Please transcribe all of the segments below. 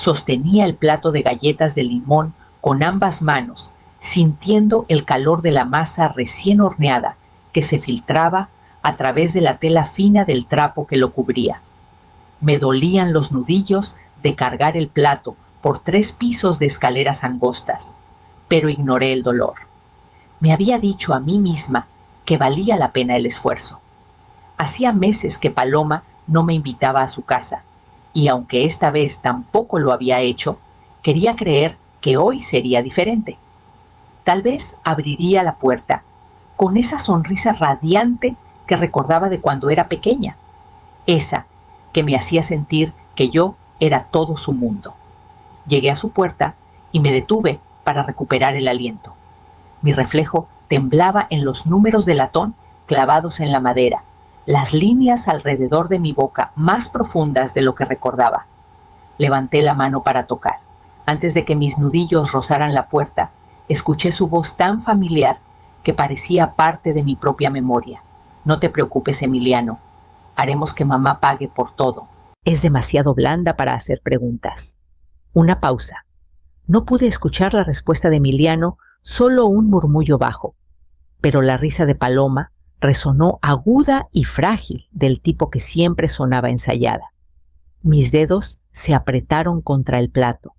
Sostenía el plato de galletas de limón con ambas manos, sintiendo el calor de la masa recién horneada que se filtraba a través de la tela fina del trapo que lo cubría. Me dolían los nudillos de cargar el plato por 3 pisos de escaleras angostas, pero ignoré el dolor. Me había dicho a mí misma que valía la pena el esfuerzo. Hacía meses que Paloma no me invitaba a su casa, y aunque esta vez tampoco lo había hecho, quería creer que hoy sería diferente. Tal vez abriría la puerta con esa sonrisa radiante que recordaba de cuando era pequeña, esa que me hacía sentir que yo era todo su mundo. Llegué a su puerta y me detuve para recuperar el aliento. Mi reflejo temblaba en los números de latón clavados en la madera, las líneas alrededor de mi boca más profundas de lo que recordaba. Levanté la mano para tocar. Antes de que mis nudillos rozaran la puerta, escuché su voz tan familiar que parecía parte de mi propia memoria. No te preocupes, Emiliano. Haremos que mamá pague por todo. Es demasiado blanda para hacer preguntas. Una pausa. No pude escuchar la respuesta de Emiliano, solo un murmullo bajo. Pero la risa de Paloma resonó aguda y frágil, del tipo que siempre sonaba ensayada. Mis dedos se apretaron contra el plato.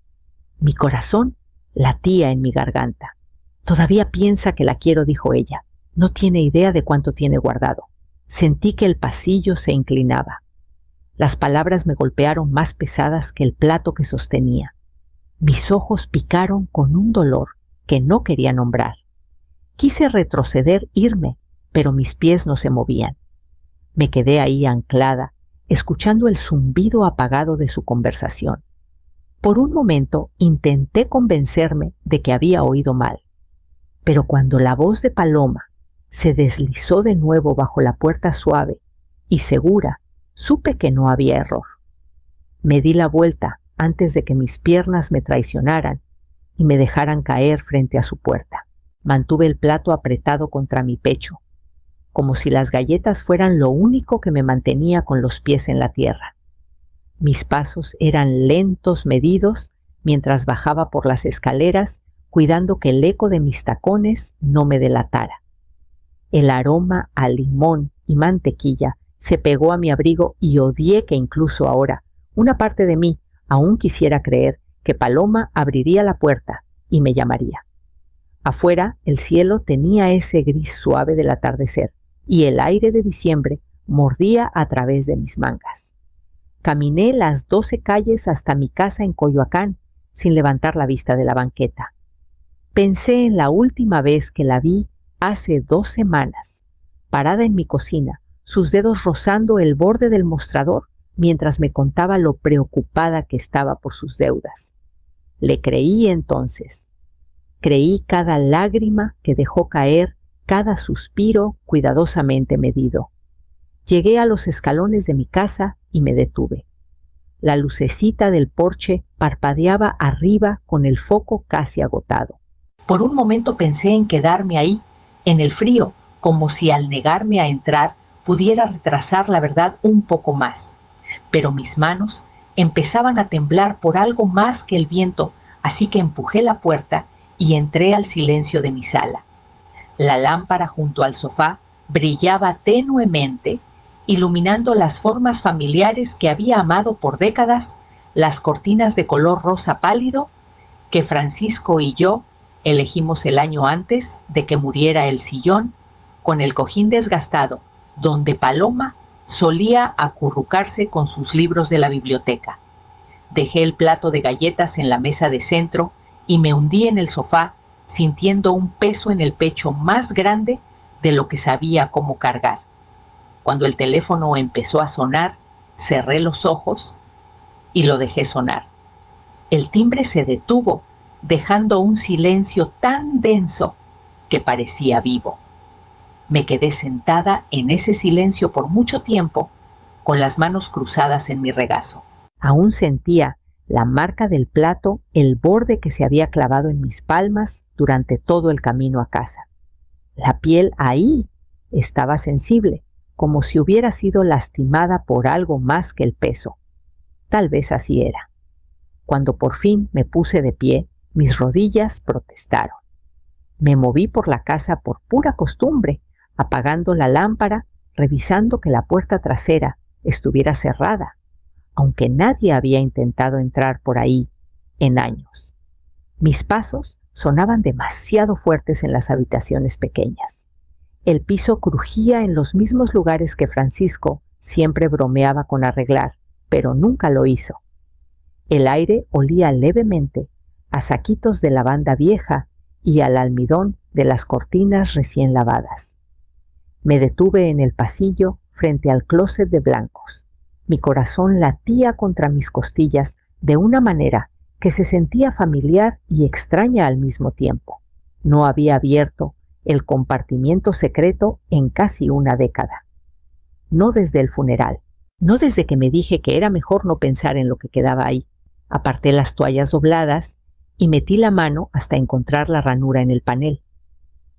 Mi corazón latía en mi garganta. Todavía piensa que la quiero, dijo ella. No tiene idea de cuánto tiene guardado. Sentí que el pasillo se inclinaba. Las palabras me golpearon más pesadas que el plato que sostenía. Mis ojos picaron con un dolor que no quería nombrar. Quise retroceder, irme, pero mis pies no se movían. Me quedé ahí anclada, escuchando el zumbido apagado de su conversación. Por un momento intenté convencerme de que había oído mal, pero cuando la voz de Paloma se deslizó de nuevo bajo la puerta suave y segura, supe que no había error. Me di la vuelta antes de que mis piernas me traicionaran y me dejaran caer frente a su puerta. Mantuve el plato apretado contra mi pecho, como si las galletas fueran lo único que me mantenía con los pies en la tierra. Mis pasos eran lentos, medidos, mientras bajaba por las escaleras, cuidando que el eco de mis tacones no me delatara. El aroma a limón y mantequilla se pegó a mi abrigo y odié que incluso ahora una parte de mí aún quisiera creer que Paloma abriría la puerta y me llamaría. Afuera el cielo tenía ese gris suave del atardecer y el aire de diciembre mordía a través de mis mangas. Caminé las 12 calles hasta mi casa en Coyoacán sin levantar la vista de la banqueta. Pensé en la última vez que la vi hace 2 semanas, parada en mi cocina, sus dedos rozando el borde del mostrador mientras me contaba lo preocupada que estaba por sus deudas. Le creí entonces. Creí cada lágrima que dejó caer, cada suspiro cuidadosamente medido. Llegué a los escalones de mi casa y me detuve. La lucecita del porche parpadeaba arriba con el foco casi agotado. Por un momento pensé en quedarme ahí, en el frío, como si al negarme a entrar pudiera retrasar la verdad un poco más. Pero mis manos empezaban a temblar por algo más que el viento, así que empujé la puerta y entré al silencio de mi sala. La lámpara junto al sofá brillaba tenuemente, iluminando las formas familiares que había amado por décadas, las cortinas de color rosa pálido que Francisco y yo elegimos el año antes de que muriera el sillón, con el cojín desgastado, donde Paloma solía acurrucarse con sus libros de la biblioteca. Dejé el plato de galletas en la mesa de centro y me hundí en el sofá, sintiendo un peso en el pecho más grande de lo que sabía cómo cargar. Cuando el teléfono empezó a sonar, cerré los ojos y lo dejé sonar. El timbre se detuvo, dejando un silencio tan denso que parecía vivo. Me quedé sentada en ese silencio por mucho tiempo, con las manos cruzadas en mi regazo. Aún sentía la marca del plato, el borde que se había clavado en mis palmas durante todo el camino a casa. La piel ahí estaba sensible, como si hubiera sido lastimada por algo más que el peso. Tal vez así era. Cuando por fin me puse de pie, mis rodillas protestaron. Me moví por la casa por pura costumbre, apagando la lámpara, revisando que la puerta trasera estuviera cerrada, aunque nadie había intentado entrar por ahí en años. Mis pasos sonaban demasiado fuertes en las habitaciones pequeñas. El piso crujía en los mismos lugares que Francisco siempre bromeaba con arreglar, pero nunca lo hizo. El aire olía levemente a saquitos de lavanda vieja y al almidón de las cortinas recién lavadas. Me detuve en el pasillo frente al closet de blancos. Mi corazón latía contra mis costillas de una manera que se sentía familiar y extraña al mismo tiempo. No había abierto el compartimiento secreto en casi una década. No desde el funeral, no desde que me dije que era mejor no pensar en lo que quedaba ahí. Aparté las toallas dobladas y metí la mano hasta encontrar la ranura en el panel.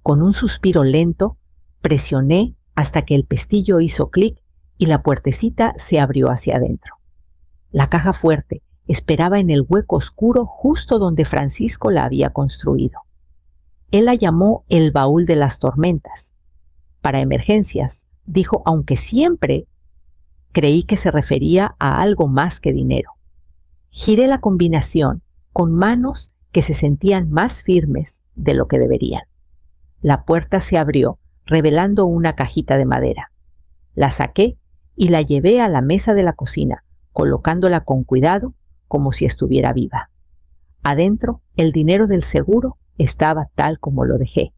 Con un suspiro lento, presioné hasta que el pestillo hizo clic y la puertecita se abrió hacia adentro. La caja fuerte esperaba en el hueco oscuro justo donde Francisco la había construido. Él la llamó el baúl de las tormentas. Para emergencias, dijo, aunque siempre creí que se refería a algo más que dinero. Giré la combinación con manos que se sentían más firmes de lo que deberían. La puerta se abrió, revelando una cajita de madera. La saqué y la llevé a la mesa de la cocina, colocándola con cuidado como si estuviera viva. Adentro, el dinero del seguro estaba tal como lo dejé.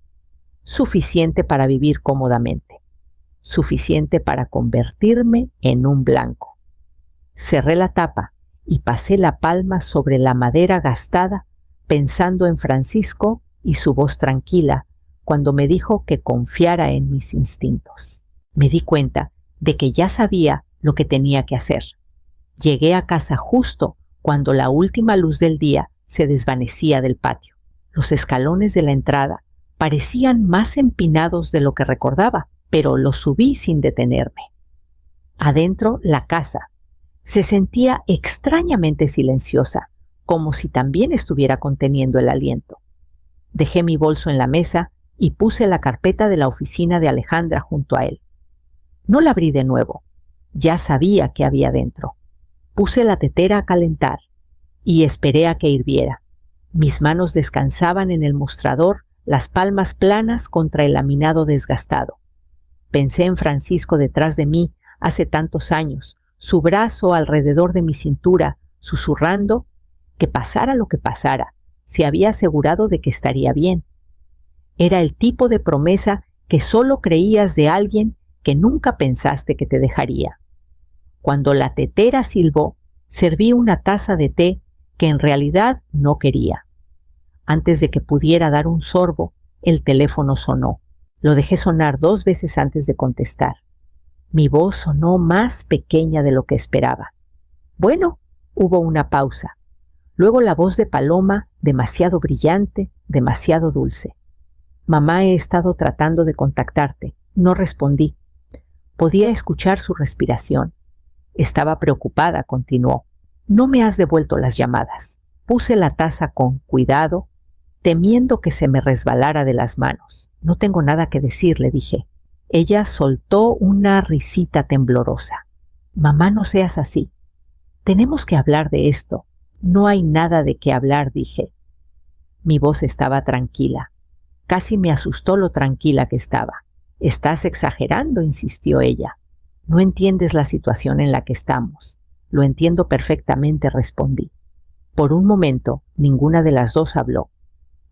Suficiente para vivir cómodamente. Suficiente para convertirme en un blanco. Cerré la tapa y pasé la palma sobre la madera gastada, pensando en Francisco y su voz tranquila cuando me dijo que confiara en mis instintos. Me di cuenta de que ya sabía lo que tenía que hacer. Llegué a casa justo cuando la última luz del día se desvanecía del patio. Los escalones de la entrada parecían más empinados de lo que recordaba, pero los subí sin detenerme. Adentro, la casa se sentía extrañamente silenciosa, como si también estuviera conteniendo el aliento. Dejé mi bolso en la mesa y puse la carpeta de la oficina de Alejandra junto a él. No la abrí de nuevo. Ya sabía qué había dentro. Puse la tetera a calentar y esperé a que hirviera. Mis manos descansaban en el mostrador, las palmas planas contra el laminado desgastado. Pensé en Francisco detrás de mí hace tantos años, su brazo alrededor de mi cintura, susurrando que pasara lo que pasara, se había asegurado de que estaría bien. Era el tipo de promesa que solo creías de alguien que nunca pensaste que te dejaría. Cuando la tetera silbó, serví una taza de té que en realidad no quería. Antes de que pudiera dar un sorbo, el teléfono sonó. Lo dejé sonar 2 veces antes de contestar. Mi voz sonó más pequeña de lo que esperaba. Bueno, hubo una pausa. Luego la voz de Paloma, demasiado brillante, demasiado dulce. Mamá, he estado tratando de contactarte. No respondí. Podía escuchar su respiración. Estaba preocupada, continuó. No me has devuelto las llamadas. Puse la taza con cuidado, temiendo que se me resbalara de las manos. No tengo nada que decir, le dije. Ella soltó una risita temblorosa. Mamá, no seas así. Tenemos que hablar de esto. No hay nada de qué hablar, dije. Mi voz estaba tranquila. Casi me asustó lo tranquila que estaba. Estás exagerando, insistió ella. No entiendes la situación en la que estamos. Lo entiendo perfectamente, respondí. Por un momento, ninguna de las dos habló.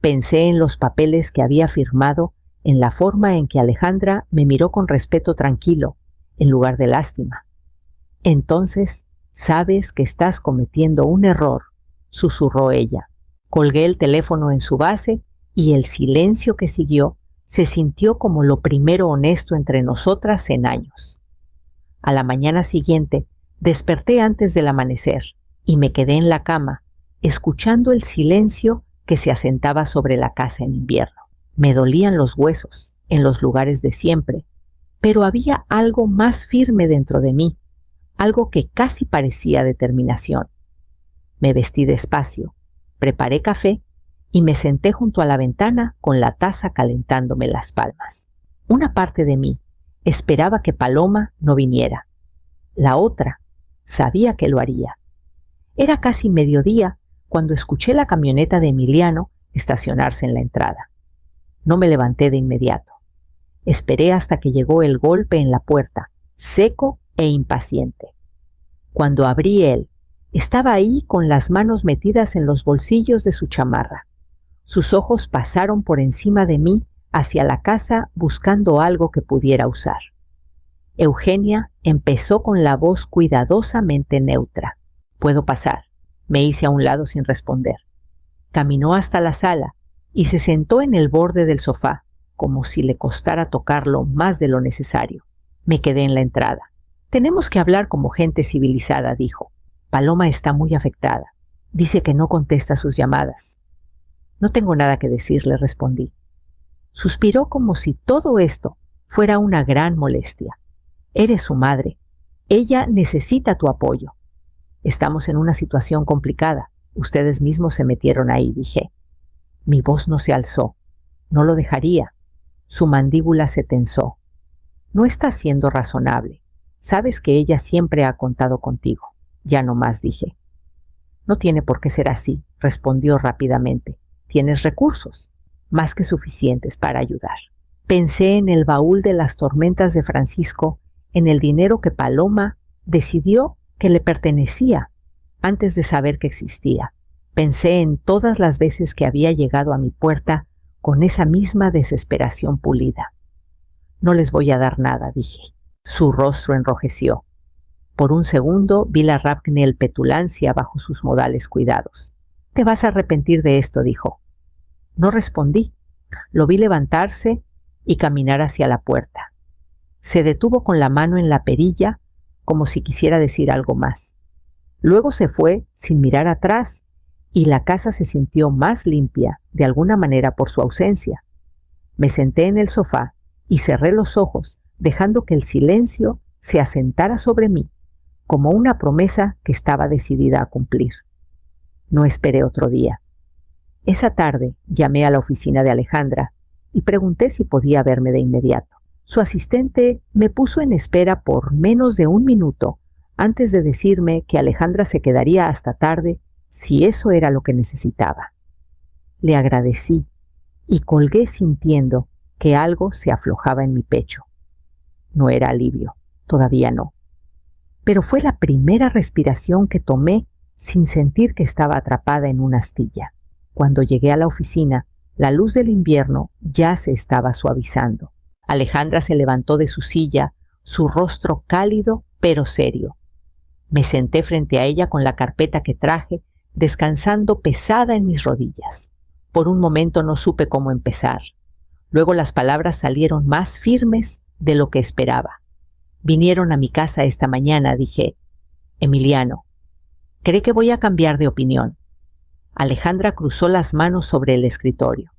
Pensé en los papeles que había firmado, en la forma en que Alejandra me miró con respeto tranquilo, en lugar de lástima. Entonces, sabes que estás cometiendo un error, susurró ella. Colgué el teléfono en su base y el silencio que siguió se sintió como lo primero honesto entre nosotras en años. A la mañana siguiente, desperté antes del amanecer y me quedé en la cama, escuchando el silencio que se asentaba sobre la casa en invierno. Me dolían los huesos en los lugares de siempre, pero había algo más firme dentro de mí, algo que casi parecía determinación. Me vestí despacio, preparé café y me senté junto a la ventana con la taza calentándome las palmas. Una parte de mí esperaba que Paloma no viniera. La otra sabía que lo haría. Era casi mediodía cuando escuché la camioneta de Emiliano estacionarse en la entrada. No me levanté de inmediato. Esperé hasta que llegó el golpe en la puerta, seco e impaciente. Cuando abrí él, estaba ahí con las manos metidas en los bolsillos de su chamarra. Sus ojos pasaron por encima de mí hacia la casa buscando algo que pudiera usar. Eugenia empezó con la voz cuidadosamente neutra. «¿Puedo pasar?». Me hice a un lado sin responder. Caminó hasta la sala y se sentó en el borde del sofá, como si le costara tocarlo más de lo necesario. Me quedé en la entrada. «Tenemos que hablar como gente civilizada», dijo. «Paloma está muy afectada. Dice que no contesta sus llamadas». «No tengo nada que decirle», respondí. Suspiró como si todo esto fuera una gran molestia. «Eres su madre. Ella necesita tu apoyo». «Estamos en una situación complicada. Ustedes mismos se metieron ahí», dije. Mi voz no se alzó. No lo dejaría. Su mandíbula se tensó. «No estás siendo razonable. Sabes que ella siempre ha contado contigo». «Ya no más», dije. «No tiene por qué ser así», respondió rápidamente. «Tienes recursos, más que suficientes para ayudar». Pensé en el baúl de las tormentas de Francisco, en el dinero que Paloma decidió que le pertenecía antes de saber que existía. Pensé en todas las veces que había llegado a mi puerta con esa misma desesperación pulida. «No les voy a dar nada», dije. Su rostro enrojeció. Por un segundo vi la Rapnel petulancia bajo sus modales cuidados. «Te vas a arrepentir de esto», dijo. No respondí. Lo vi levantarse y caminar hacia la puerta. Se detuvo con la mano en la perilla, como si quisiera decir algo más. Luego se fue sin mirar atrás, y la casa se sintió más limpia, de alguna manera por su ausencia. Me senté en el sofá y cerré los ojos, dejando que el silencio se asentara sobre mí, como una promesa que estaba decidida a cumplir. No esperé otro día. Esa tarde llamé a la oficina de Alejandra y pregunté si podía verme de inmediato. Su asistente me puso en espera por menos de 1 minuto antes de decirme que Alejandra se quedaría hasta tarde si eso era lo que necesitaba. Le agradecí y colgué sintiendo que algo se aflojaba en mi pecho. No era alivio, todavía no. Pero fue la primera respiración que tomé sin sentir que estaba atrapada en una astilla. Cuando llegué a la oficina, la luz del invierno ya se estaba suavizando. Alejandra se levantó de su silla, su rostro cálido pero serio. Me senté frente a ella con la carpeta que traje, descansando pesada en mis rodillas. Por un momento no supe cómo empezar. Luego las palabras salieron más firmes de lo que esperaba. «Vinieron a mi casa esta mañana», dije. «Emiliano cree que voy a cambiar de opinión». Alejandra cruzó las manos sobre el escritorio.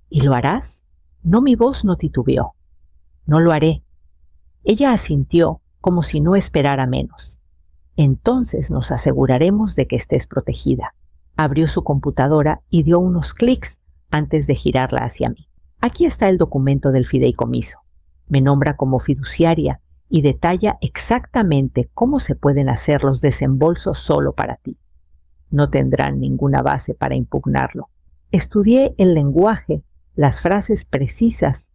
«¿Y lo harás?». No, mi voz no titubeó. «No lo haré». Ella asintió como si no esperara menos. «Entonces nos aseguraremos de que estés protegida». Abrió su computadora y dio unos clics antes de girarla hacia mí. «Aquí está el documento del fideicomiso. Me nombra como fiduciaria y detalla exactamente cómo se pueden hacer los desembolsos solo para ti. No tendrán ninguna base para impugnarlo. Estudié el lenguaje, las frases precisas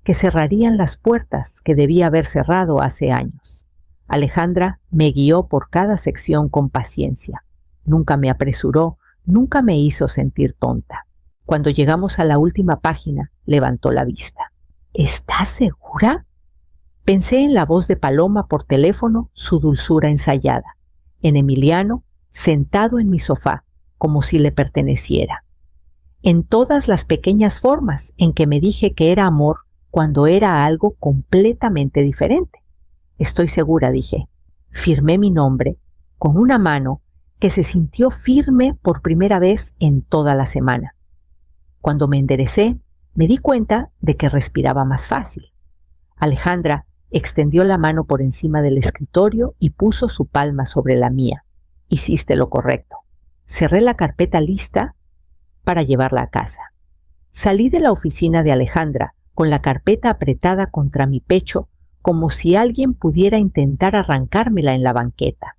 que cerrarían las puertas que debía haber cerrado hace años. Alejandra me guió por cada sección con paciencia. Nunca me apresuró, nunca me hizo sentir tonta. Cuando llegamos a la última página, levantó la vista. «¿Estás segura?». Pensé en la voz de Paloma por teléfono, su dulzura ensayada. En Emiliano, sentado en mi sofá, como si le perteneciera. En todas las pequeñas formas en que me dije que era amor cuando era algo completamente diferente. «Estoy segura», dije. Firmé mi nombre con una mano que se sintió firme por primera vez en toda la semana. Cuando me enderecé, me di cuenta de que respiraba más fácil. Alejandra extendió la mano por encima del escritorio y puso su palma sobre la mía. «Hiciste lo correcto». Cerré la carpeta lista para llevarla a casa. Salí de la oficina de Alejandra con la carpeta apretada contra mi pecho, como si alguien pudiera intentar arrancármela en la banqueta.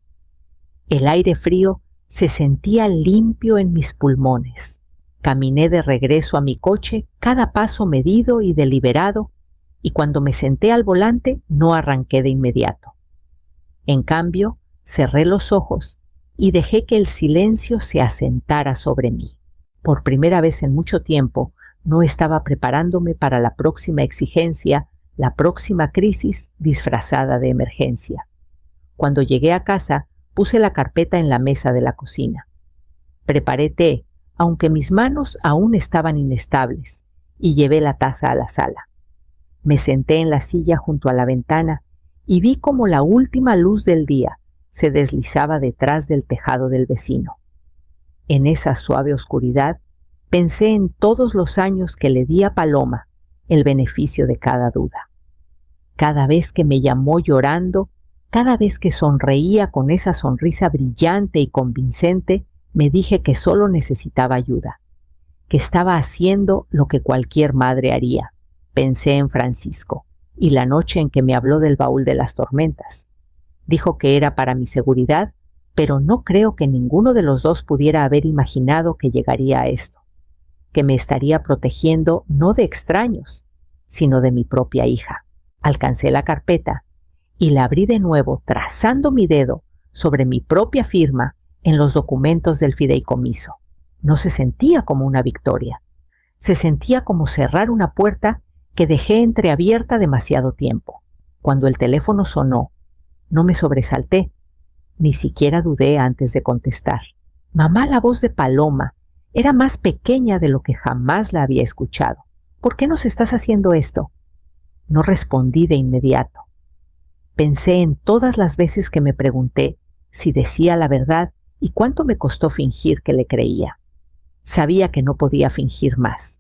El aire frío se sentía limpio en mis pulmones. Caminé de regreso a mi coche, cada paso medido y deliberado, y cuando me senté al volante no arranqué de inmediato. En cambio, cerré los ojos y dejé que el silencio se asentara sobre mí. Por primera vez en mucho tiempo, no estaba preparándome para la próxima exigencia, la próxima crisis disfrazada de emergencia. Cuando llegué a casa, puse la carpeta en la mesa de la cocina. Preparé té, aunque mis manos aún estaban inestables, y llevé la taza a la sala. Me senté en la silla junto a la ventana y vi cómo la última luz del día se deslizaba detrás del tejado del vecino. En esa suave oscuridad pensé en todos los años que le di a Paloma el beneficio de cada duda. Cada vez que me llamó llorando, cada vez que sonreía con esa sonrisa brillante y convincente, me dije que solo necesitaba ayuda, que estaba haciendo lo que cualquier madre haría. Pensé en Francisco y la noche en que me habló del baúl de las tormentas. Dijo que era para mi seguridad, pero no creo que ninguno de los dos pudiera haber imaginado que llegaría a esto, que me estaría protegiendo no de extraños, sino de mi propia hija. Alcancé la carpeta y la abrí de nuevo, trazando mi dedo sobre mi propia firma en los documentos del fideicomiso. No se sentía como una victoria. Se sentía como cerrar una puerta que dejé entreabierta demasiado tiempo. Cuando el teléfono sonó, no me sobresalté, ni siquiera dudé antes de contestar. Mamá, la voz de Paloma era más pequeña de lo que jamás la había escuchado. ¿Por qué nos estás haciendo esto? No respondí de inmediato. Pensé en todas las veces que me pregunté si decía la verdad y cuánto me costó fingir que le creía. Sabía que no podía fingir más.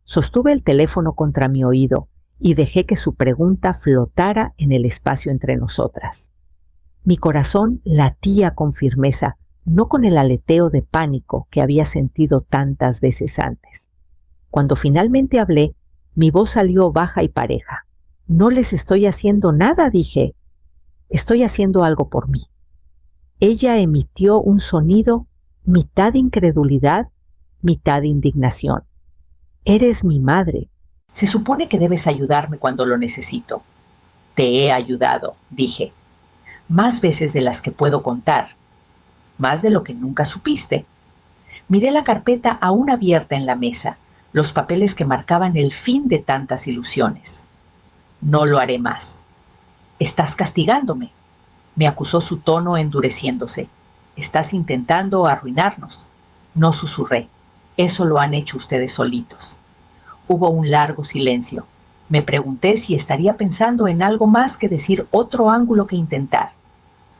Sostuve el teléfono contra mi oído y dejé que su pregunta flotara en el espacio entre nosotras. Mi corazón latía con firmeza, no con el aleteo de pánico que había sentido tantas veces antes. Cuando finalmente hablé, mi voz salió baja y pareja. No les estoy haciendo nada, dije. Estoy haciendo algo por mí. Ella emitió un sonido mitad incredulidad, mitad indignación. Eres mi madre. Se supone que debes ayudarme cuando lo necesito. Te he ayudado, dije. Más veces de las que puedo contar. Más de lo que nunca supiste. Miré la carpeta aún abierta en la mesa, los papeles que marcaban el fin de tantas ilusiones. No lo haré más. Estás castigándome, me acusó su tono endureciéndose. Estás intentando arruinarnos. No susurré. Eso lo han hecho ustedes solitos. Hubo un largo silencio. Me pregunté si estaría pensando en algo más que decir otro ángulo que intentar.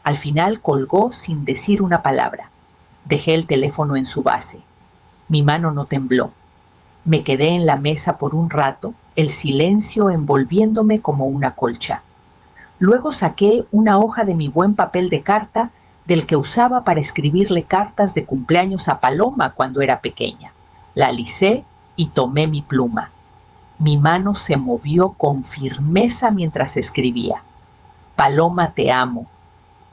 Al final colgó sin decir una palabra. Dejé el teléfono en su base. Mi mano no tembló. Me quedé en la mesa por un rato, el silencio envolviéndome como una colcha. Luego saqué una hoja de mi buen papel de carta, del que usaba para escribirle cartas de cumpleaños a Paloma cuando era pequeña. La alisé y tomé mi pluma. Mi mano se movió con firmeza mientras escribía. Paloma, te amo.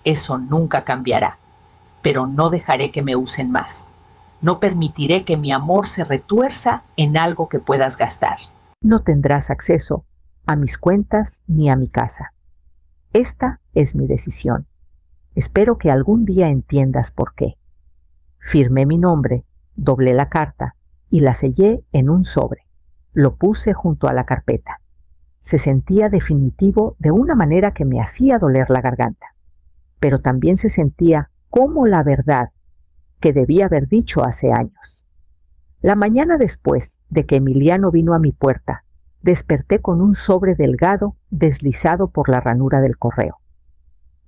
Eso nunca cambiará, pero no dejaré que me usen más. No permitiré que mi amor se retuerza en algo que puedas gastar. No tendrás acceso a mis cuentas ni a mi casa. Esta es mi decisión. Espero que algún día entiendas por qué. Firmé mi nombre, doblé la carta y la sellé en un sobre. Lo puse junto a la carpeta. Se sentía definitivo de una manera que me hacía doler la garganta. Pero también se sentía como la verdad que debía haber dicho hace años. La mañana después de que Emiliano vino a mi puerta, desperté con un sobre delgado deslizado por la ranura del correo.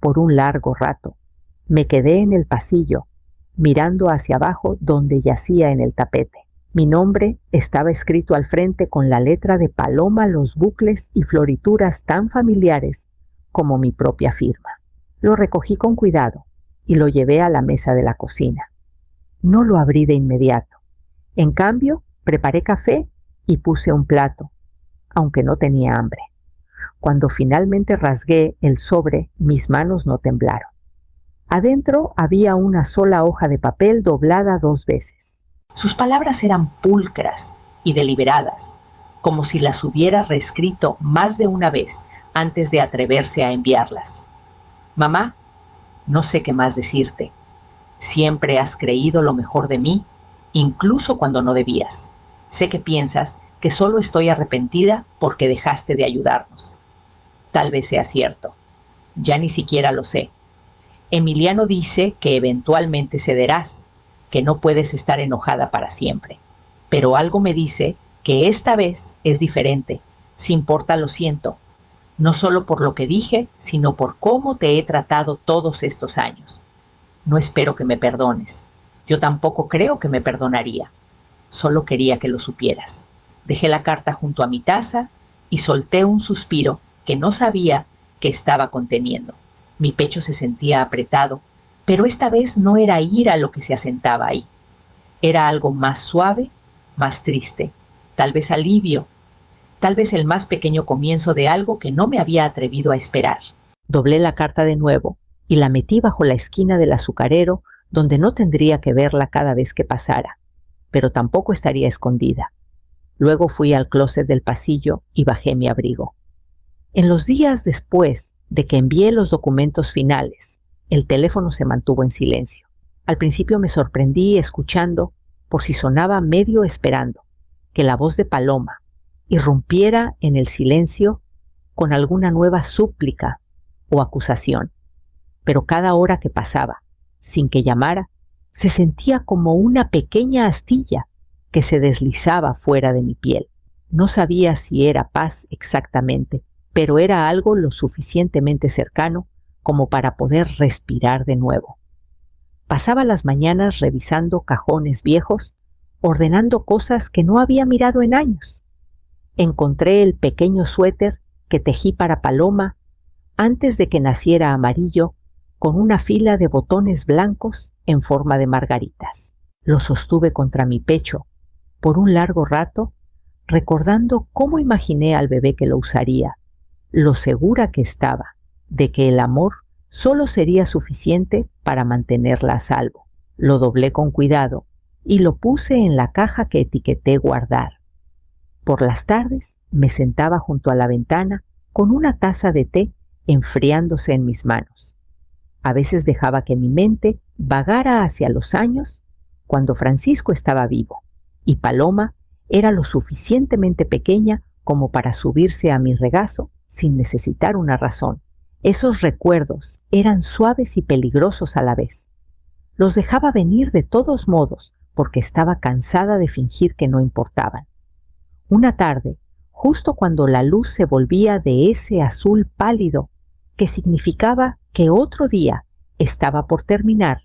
Por un largo rato, me quedé en el pasillo, mirando hacia abajo donde yacía en el tapete. Mi nombre estaba escrito al frente con la letra de Paloma, los bucles y florituras tan familiares como mi propia firma. Lo recogí con cuidado y lo llevé a la mesa de la cocina. No lo abrí de inmediato. En cambio, preparé café y puse un plato, aunque no tenía hambre. Cuando finalmente rasgué el sobre, mis manos no temblaron. Adentro había una sola hoja de papel doblada 2 veces. Sus palabras eran pulcras y deliberadas, como si las hubiera reescrito más de una vez antes de atreverse a enviarlas. Mamá, no sé qué más decirte. Siempre has creído lo mejor de mí, incluso cuando no debías. Sé que piensas que solo estoy arrepentida porque dejaste de ayudarnos. Tal vez sea cierto. Ya ni siquiera lo sé. Emiliano dice que eventualmente cederás, que no puedes estar enojada para siempre. Pero algo me dice que esta vez es diferente. Si importa, lo siento. No solo por lo que dije, sino por cómo te he tratado todos estos años. No espero que me perdones. Yo tampoco creo que me perdonaría. Solo quería que lo supieras. Dejé la carta junto a mi taza y solté un suspiro que no sabía que estaba conteniendo. Mi pecho se sentía apretado, pero esta vez no era ira lo que se asentaba ahí. Era algo más suave, más triste, tal vez alivio, tal vez el más pequeño comienzo de algo que no me había atrevido a esperar. Doblé la carta de nuevo y la metí bajo la esquina del azucarero, donde no tendría que verla cada vez que pasara, pero tampoco estaría escondida. Luego fui al closet del pasillo y bajé mi abrigo. En los días después de que envié los documentos finales, el teléfono se mantuvo en silencio. Al principio me sorprendí escuchando, por si sonaba medio esperando, que la voz de Paloma irrumpiera en el silencio con alguna nueva súplica o acusación. Pero cada hora que pasaba, sin que llamara, se sentía como una pequeña astilla que se deslizaba fuera de mi piel. No sabía si era paz exactamente, pero era algo lo suficientemente cercano como para poder respirar de nuevo. Pasaba las mañanas revisando cajones viejos, ordenando cosas que no había mirado en años. Encontré el pequeño suéter que tejí para Paloma antes de que naciera Amarillo, con una fila de botones blancos en forma de margaritas. Lo sostuve contra mi pecho por un largo rato, recordando cómo imaginé al bebé que lo usaría, lo segura que estaba de que el amor solo sería suficiente para mantenerla a salvo. Lo doblé con cuidado y lo puse en la caja que etiqueté guardar. Por las tardes me sentaba junto a la ventana con una taza de té enfriándose en mis manos. A veces dejaba que mi mente vagara hacia los años cuando Francisco estaba vivo y Paloma era lo suficientemente pequeña como para subirse a mi regazo sin necesitar una razón. Esos recuerdos eran suaves y peligrosos a la vez. Los dejaba venir de todos modos porque estaba cansada de fingir que no importaban. Una tarde, justo cuando la luz se volvía de ese azul pálido que significaba que otro día estaba por terminar,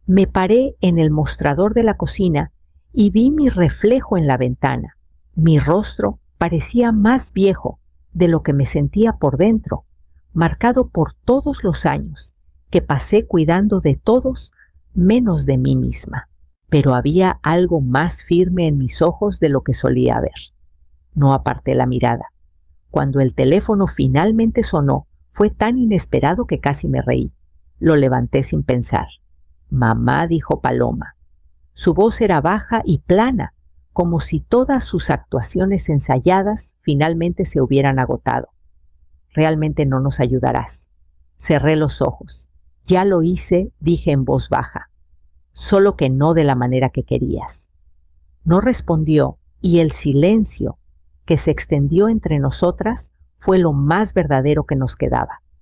me paré en el mostrador de la cocina y vi mi reflejo en la ventana. Mi rostro parecía más viejo de lo que me sentía por dentro, marcado por todos los años que pasé cuidando de todos menos de mí misma. Pero había algo más firme en mis ojos de lo que solía haber. No aparté la mirada. Cuando el teléfono finalmente sonó, fue tan inesperado que casi me reí. Lo levanté sin pensar. «Mamá», dijo Paloma. Su voz era baja y plana, como si todas sus actuaciones ensayadas finalmente se hubieran agotado. «Realmente no nos ayudarás». Cerré los ojos. «Ya lo hice», dije en voz baja. «Solo que no de la manera que querías». No respondió y el silencio que se extendió entre nosotras fue lo más verdadero que nos quedaba.